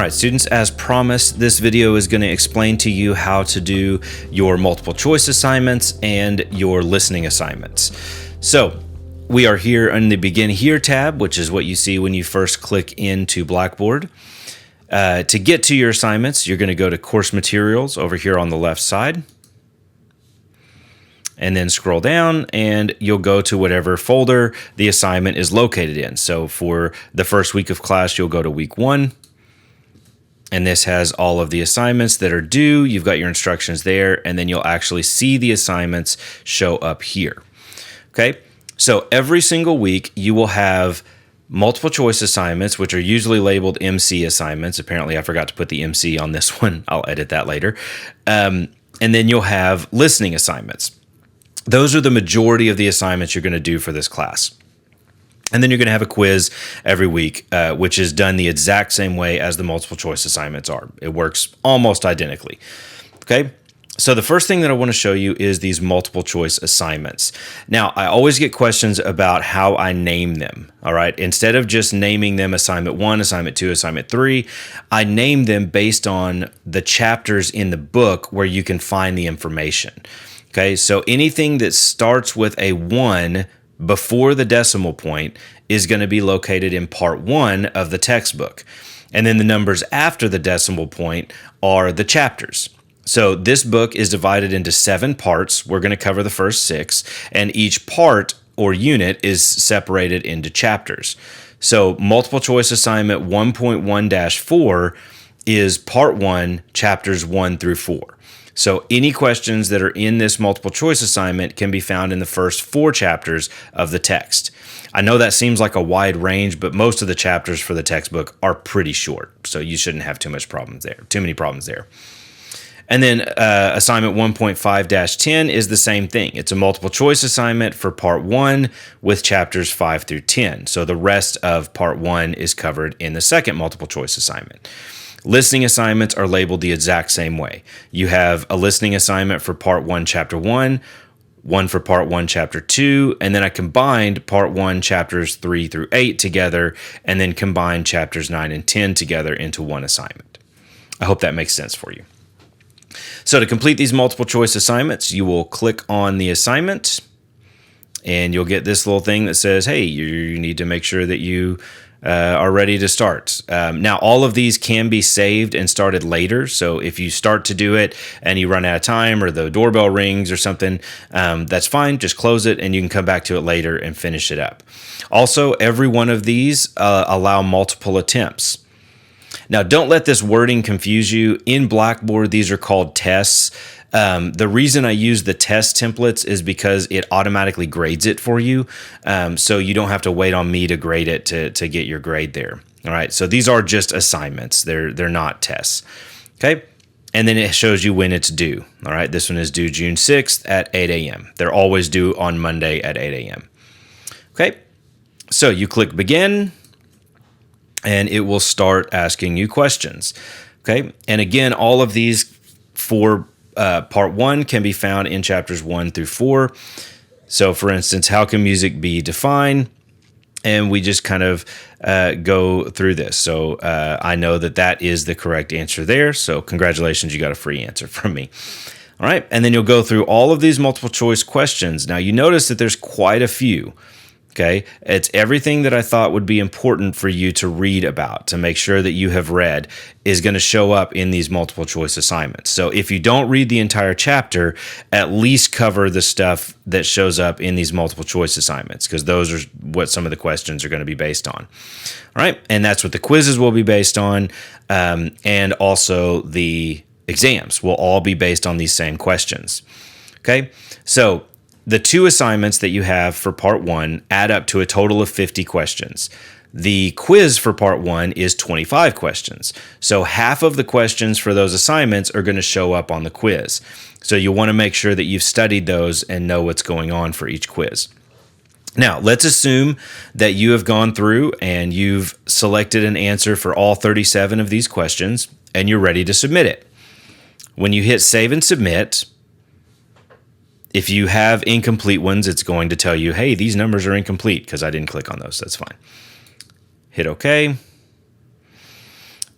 right, students, as promised, this video is going to explain to you how to do your multiple choice assignments and your listening assignments. So we are here in the Begin Here tab, which is what you see when you first click into Blackboard. To get to your assignments, you're going to go to Course Materials over here on the left side. And then scroll down and you'll go to whatever folder the assignment is located in. So for the first week of class, you'll go to week 1. And this has all of the assignments that are due. You've got your instructions there, and then you'll actually see the assignments show up here. Okay, so every single week you will have multiple choice assignments, which are usually labeled MC assignments. Apparently I forgot to put the MC on this one. I'll edit that later. And then you'll have listening assignments. Those are the majority of the assignments you're going to do for this class. And then you're going to have a quiz every week, which is done the exact same way as the multiple choice assignments are. It works almost identically. Okay, so the first thing that I want to show you is these multiple choice assignments. Now, I always get questions about how I name them. All right, instead of just naming them assignment 1, assignment 2, assignment 3, I name them based on the chapters in the book where you can find the information. Okay, so anything that starts with a 1 before the decimal point is going to be located in part 1 of the textbook. And then the numbers after the decimal point are the chapters. So this book is divided into 7 parts. We're going to cover the first 6, and each part or unit is separated into chapters. So multiple choice assignment 1.1-4 is part 1, chapters 1 through 4. So any questions that are in this multiple choice assignment can be found in the first 4 chapters of the text. I know that seems like a wide range, but most of the chapters for the textbook are pretty short, so you shouldn't have too many problems there. And then assignment 1.5-10 is the same thing. It's a multiple choice assignment for part 1 with chapters 5 through 10. So the rest of part 1 is covered in the second multiple choice assignment. Listening assignments are labeled the exact same way. You have a listening assignment for part 1, chapter 1, one for part 1, chapter 2, and then I combined part 1, chapters 3 through 8 together, and then combined chapters 9 and 10 together into one assignment. I hope that makes sense for you. So to complete these multiple choice assignments, you will click on the assignment, and you'll get this little thing that says, hey, you need to make sure that you are ready to start. Now, all of these can be saved and started later. So if you start to do it and you run out of time or the doorbell rings or something, that's fine. Just close it and you can come back to it later and finish it up. Also, every one of these allow multiple attempts. Now, don't let this wording confuse you. In Blackboard, these are called tests. The reason I use the test templates is because it automatically grades it for you. So you don't have to wait on me to grade it to get your grade there. All right. So these are just assignments. They're not tests. Okay. And then it shows you when it's due. All right. This one is due June 6th at 8 a.m. They're always due on Monday at 8 a.m. Okay. So you click begin and it will start asking you questions. Okay. And again, all of these for part 1 can be found in chapters 1 through 4. So for instance, how can music be defined? And we just kind of go through this. So I know that is the correct answer there. So congratulations, you got a free answer from me. All right. And then you'll go through all of these multiple choice questions. Now you notice that there's quite a few. Okay, it's everything that I thought would be important for you to read about, to make sure that you have read, is going to show up in these multiple choice assignments. So if you don't read the entire chapter, at least cover the stuff that shows up in these multiple choice assignments, because those are what some of the questions are going to be based on. All right, and that's what the quizzes will be based on, and also the exams will all be based on these same questions. Okay, so the 2 assignments that you have for part 1 add up to a total of 50 questions. The quiz for part 1 is 25 questions. So half of the questions for those assignments are going to show up on the quiz. So you want to make sure that you've studied those and know what's going on for each quiz. Now, let's assume that you have gone through and you've selected an answer for all 37 of these questions and you're ready to submit it. When you hit save and submit, if you have incomplete ones, it's going to tell you, hey, these numbers are incomplete because I didn't click on those. That's fine. Hit OK.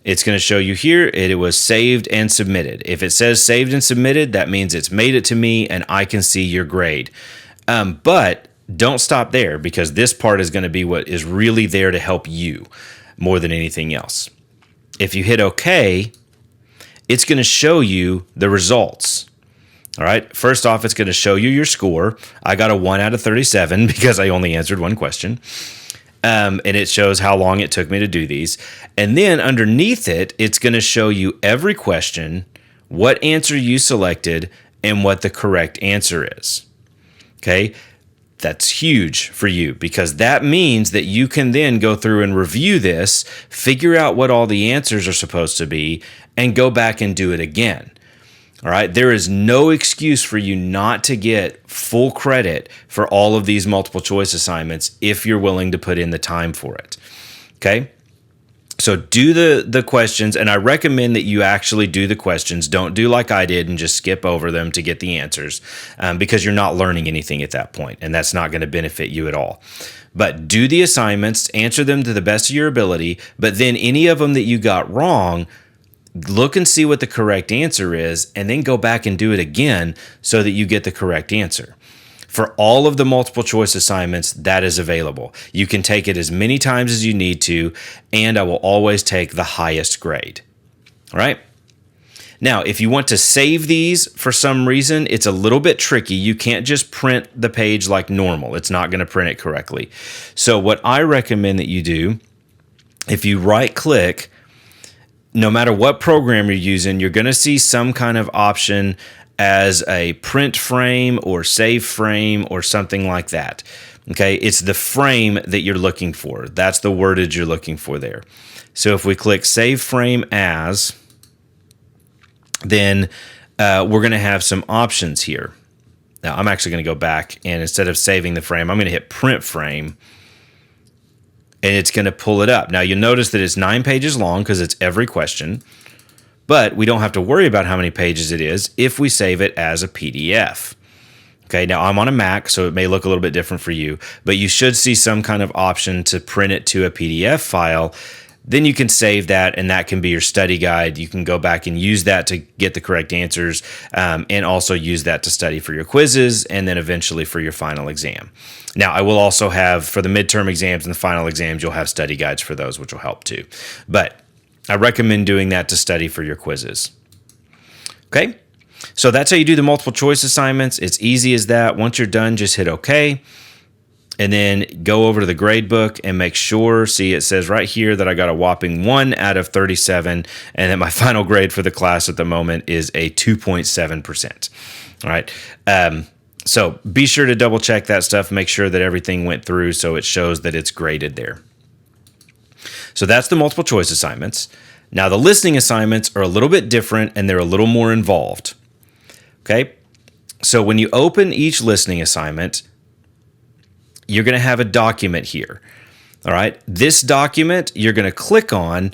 it's going to show you here it was saved and submitted. If it says saved and submitted, that means it's made it to me and I can see your grade. But don't stop there, because this part is going to be what is really there to help you more than anything else. If you hit OK, it's going to show you the results. All right. First off, it's going to show you your score. I got a 1 out of 37 because I only answered one question. And it shows how long it took me to do these. And then underneath it, it's going to show you every question, what answer you selected, and what the correct answer is. Okay. That's huge for you, because that means that you can then go through and review this, figure out what all the answers are supposed to be, and go back and do it again. All right. There is no excuse for you not to get full credit for all of these multiple choice assignments if you're willing to put in the time for it. Okay. So do the questions, and I recommend that you actually do the questions. Don't do like I did and just skip over them to get the answers, because you're not learning anything at that point, and that's not going to benefit you at all. But do the assignments, answer them to the best of your ability, but then any of them that you got wrong, look and see what the correct answer is, and then go back and do it again so that you get the correct answer. For all of the multiple choice assignments, that is available. You can take it as many times as you need to, and I will always take the highest grade. All right? Now, if you want to save these for some reason, it's a little bit tricky. You can't just print the page like normal. It's not going to print it correctly. So what I recommend that you do, if you right-click, no matter what program you're using, you're going to see some kind of option as a print frame or save frame or something like that. Okay, it's the frame that you're looking for. That's the wordage you're looking for there. So if we click save frame as, then we're going to have some options here. Now I'm actually going to go back, and instead of saving the frame, I'm going to hit print frame, and it's going to pull it up. Now you'll notice that it's 9 pages long because it's every question. But we don't have to worry about how many pages it is if we save it as a PDF. Okay, now I'm on a Mac, so it may look a little bit different for you, but you should see some kind of option to print it to a PDF file. Then you can save that, and that can be your study guide. You can go back and use that to get the correct answers, and also use that to study for your quizzes and then eventually for your final exam. Now, I will also have, for the midterm exams and the final exams, you'll have study guides for those, which will help too. But I recommend doing that to study for your quizzes. Okay, so that's how you do the multiple choice assignments. It's easy as that. Once you're done, just hit OK. And then go over to the grade book and make sure, see it says right here that I got a whopping 1 out of 37, and that my final grade for the class at the moment is a 2.7%. All right. So be sure to double check that stuff, make sure that everything went through so it shows that it's graded there. So that's the multiple choice assignments. Now the listening assignments are a little bit different, and they're a little more involved. Okay. So when you open each listening assignment, you're going to have a document here. All right. This document you're going to click on,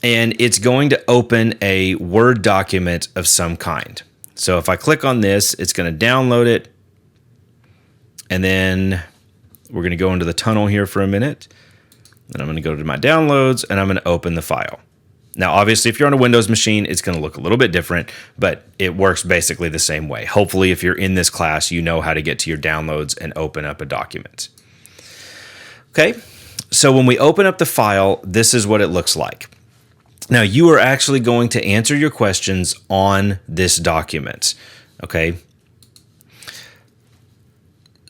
and it's going to open a Word document of some kind. So if I click on this, it's going to download it. And then we're going to go into the tunnel here for a minute. Then I'm going to go to my downloads, and I'm going to open the file. Now, obviously, if you're on a Windows machine, it's going to look a little bit different, but it works basically the same way. Hopefully, if you're in this class, you know how to get to your downloads and open up a document. Okay, so when we open up the file, this is what it looks like. Now, you are actually going to answer your questions on this document, okay?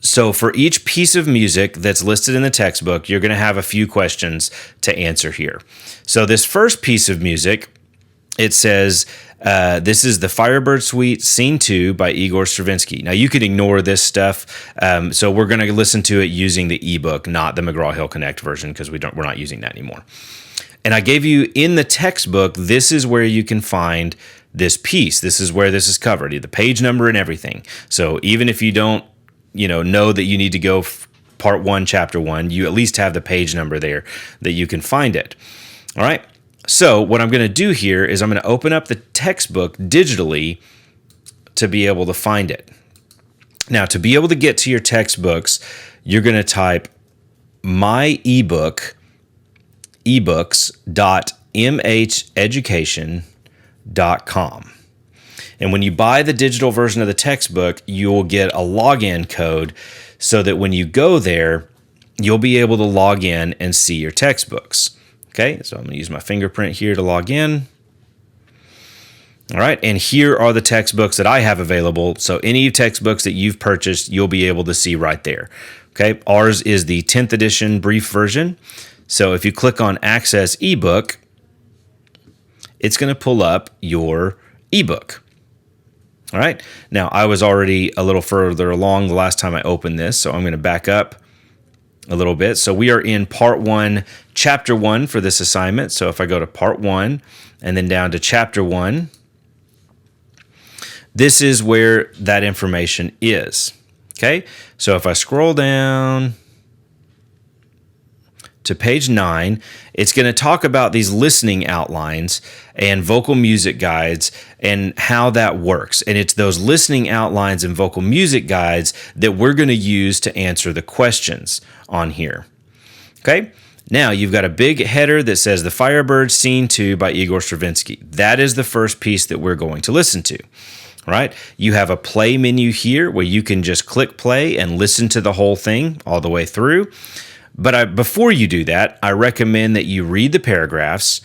So for each piece of music that's listed in the textbook, you're going to have a few questions to answer here. So this first piece of music, it says, this is the Firebird Suite Scene 2 by Igor Stravinsky. Now you could ignore this stuff. So we're going to listen to it using the ebook, not the McGraw-Hill Connect version, because we're not using that anymore. And I gave you in the textbook, this is where you can find this piece. This is where this is covered, the page number and everything. So even if you don't know that you need to go part 1, chapter 1, you at least have the page number there that you can find it. All right. So what I'm going to do here is I'm going to open up the textbook digitally to be able to find it. Now, to be able to get to your textbooks, you're going to type my ebook, ebooks.amazon.com. mheducation.com. And when you buy the digital version of the textbook, you'll get a login code so that when you go there, you'll be able to log in and see your textbooks. Okay, so I'm going to use my fingerprint here to log in. All right, and here are the textbooks that I have available. So any textbooks that you've purchased, you'll be able to see right there. Okay, ours is the 10th edition brief version. So if you click on Access eBook, it's going to pull up your ebook. All right, now I was already a little further along the last time I opened this, so I'm going to back up a little bit. So we are in part 1, chapter 1 for this assignment. So if I go to part 1 and then down to chapter 1, this is where that information is. Okay, so if I scroll down to page 9, it's going to talk about these listening outlines and vocal music guides and how that works. And it's those listening outlines and vocal music guides that we're going to use to answer the questions on here. Okay, now you've got a big header that says The Firebird Scene 2 by Igor Stravinsky. That is the first piece that we're going to listen to. All right, you have a play menu here where you can just click play and listen to the whole thing all the way through. But before you do that, I recommend that you read the paragraphs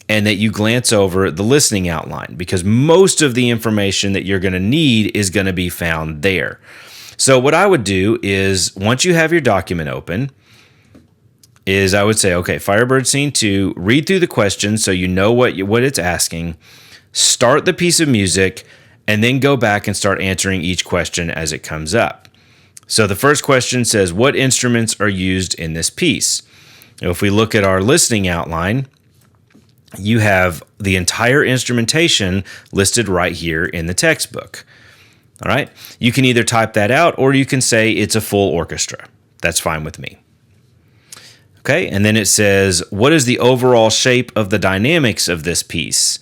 and that you glance over the listening outline, because most of the information that you're going to need is going to be found there. So what I would do is, once you have your document open, is I would say, okay, Firebird Scene 2, read through the questions so you know what it's asking, start the piece of music, and then go back and start answering each question as it comes up. So the first question says, what instruments are used in this piece? Now, if we look at our listening outline, you have the entire instrumentation listed right here in the textbook. All right, you can either type that out or you can say it's a full orchestra. That's fine with me. Okay, and then it says, what is the overall shape of the dynamics of this piece?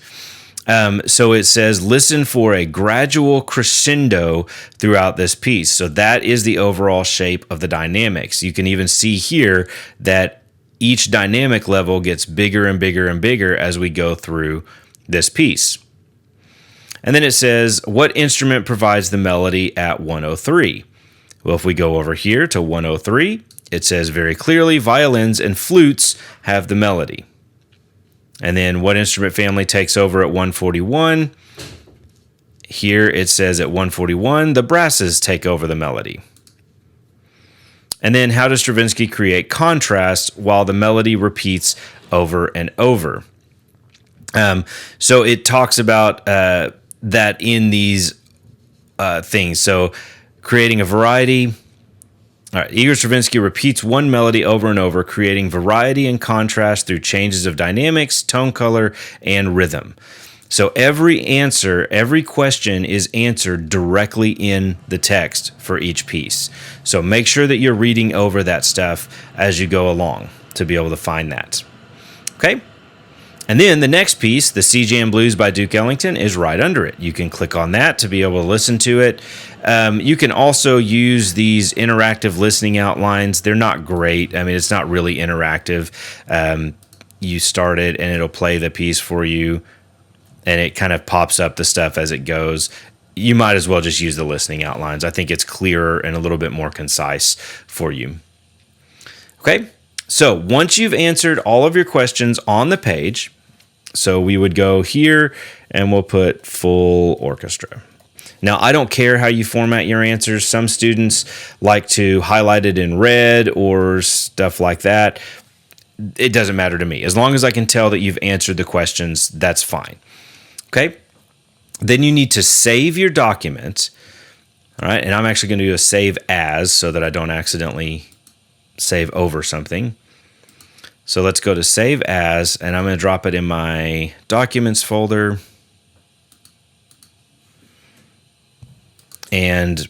So it says, listen for a gradual crescendo throughout this piece. So that is the overall shape of the dynamics. You can even see here that each dynamic level gets bigger and bigger and bigger as we go through this piece. And then it says, what instrument provides the melody at 103? Well, if we go over here to 103, it says very clearly, violins and flutes have the melody. And then what instrument family takes over at 141? Here it says at 141, the brasses take over the melody. And then how does Stravinsky create contrast while the melody repeats over and over? So it talks about that in these things. So creating a variety. All right, Igor Stravinsky repeats one melody over and over, creating variety and contrast through changes of dynamics, tone color, and rhythm. So every answer, every question is answered directly in the text for each piece. So make sure that you're reading over that stuff as you go along to be able to find that. Okay? And then the next piece, the Sea Jam Blues by Duke Ellington, is right under it. You can click on that to be able to listen to it. You can also use these interactive listening outlines. They're not great. I mean, it's not really interactive. You start it and it'll play the piece for you, and it kind of pops up the stuff as it goes. You might as well just use the listening outlines. I think it's clearer and a little bit more concise for you. Okay, so once you've answered all of your questions on the page, so we would go here and we'll put full orchestra. Now, I don't care how you format your answers. Some students like to highlight it in red or stuff like that. It doesn't matter to me. As long as I can tell that you've answered the questions, that's fine. Okay? Then you need to save your document. All right, and I'm actually going to do a save as so that I don't accidentally save over something. So let's go to save as, and I'm going to drop it in my documents folder. And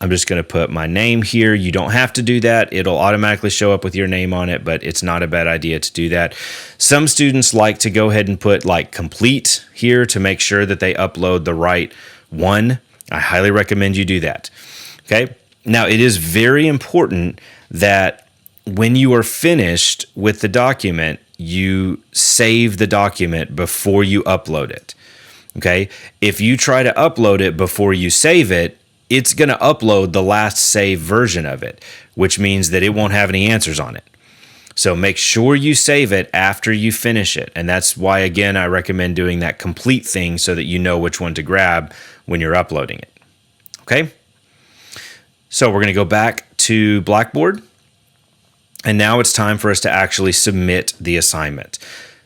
I'm just going to put my name here. You don't have to do that. It'll automatically show up with your name on it, but it's not a bad idea to do that. Some students like to go ahead and put like complete here to make sure that they upload the right one. I highly recommend you do that. Okay. Now, it is very important that when you are finished with the document, you save the document before you upload it. Okay? If you try to upload it before you save it, it's going to upload the last saved version of it, which means that it won't have any answers on it. So make sure you save it after you finish it. And that's why, again, I recommend doing that complete thing so that you know which one to grab when you're uploading it. Okay? So we're going to go back to Blackboard. And now it's time for us to actually submit the assignment.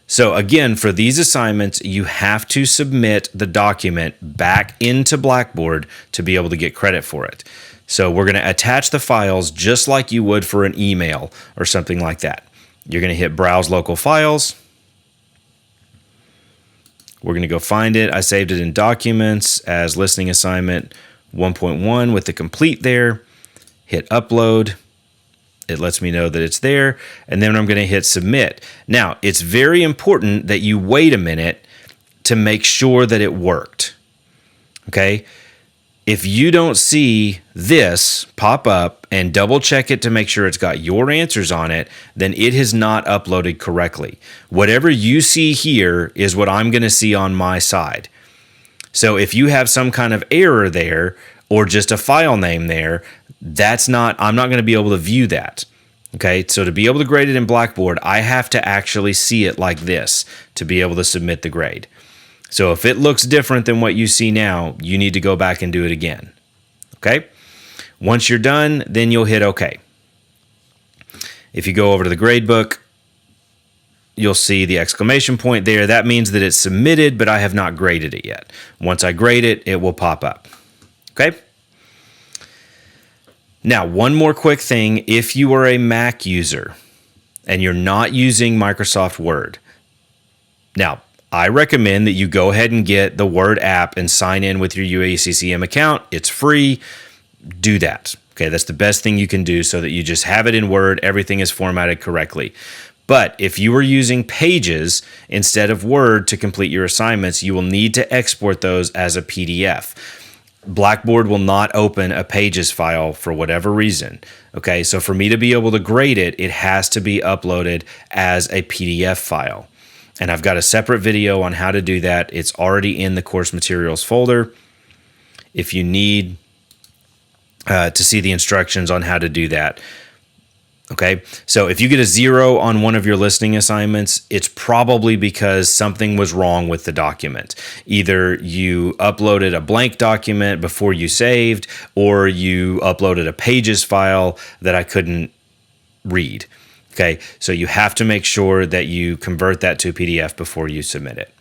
So again, for these assignments, you have to submit the document back into Blackboard to be able to get credit for it. So we're going to attach the files just like you would for an email or something like that. You're going to hit Browse Local Files. We're going to go find it. I saved it in Documents as Listening Assignment 1.1 with the complete there. Hit Upload. It lets me know that it's there, and then I'm going to hit Submit. Now, it's very important that you wait a minute to make sure that it worked. Okay? If you don't see this pop up and double check it to make sure it's got your answers on it, then it has not uploaded correctly. Whatever you see here is what I'm going to see on my side. So if you have some kind of error there or just a file name there, I'm not going to be able to view that. Okay, so to be able to grade it in Blackboard, I have to actually see it like this to be able to submit the grade. So if it looks different than what you see now, you need to go back and do it again. Okay? Once you're done, then you'll hit OK. If you go over to the gradebook, you'll see the exclamation point there. That means that it's submitted, but I have not graded it yet. Once I grade it, it will pop up. Okay? Now, one more quick thing. If you are a Mac user and you're not using Microsoft Word, now, I recommend that you go ahead and get the Word app and sign in with your UACCM account. It's free. Do that. Okay, that's the best thing you can do so that you just have it in Word. Everything is formatted correctly. But if you are using Pages instead of Word to complete your assignments, you will need to export those as a PDF. Blackboard will not open a Pages file for whatever reason. Okay, so for me to be able to grade it, it has to be uploaded as a PDF file. And I've got a separate video on how to do that. It's already in the course materials folder. If you need to see the instructions on how to do that. Okay, so if you get a 0 on one of your listening assignments, it's probably because something was wrong with the document. Either you uploaded a blank document before you saved, or you uploaded a Pages file that I couldn't read. Okay, so you have to make sure that you convert that to a PDF before you submit it.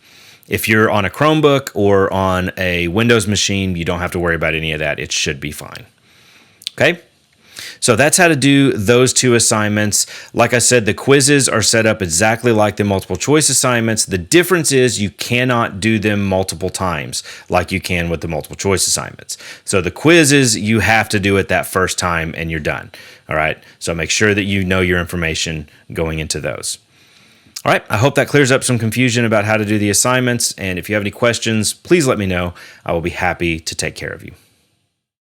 If you're on a Chromebook or on a Windows machine, you don't have to worry about any of that. It should be fine. Okay, so that's how to do those two assignments. Like I said, the quizzes are set up exactly like the multiple choice assignments. The difference is you cannot do them multiple times like you can with the multiple choice assignments. So the quizzes, you have to do it that first time and you're done. All right, so make sure that you know your information going into those. All right, I hope that clears up some confusion about how to do the assignments. And if you have any questions, please let me know. I will be happy to take care of you.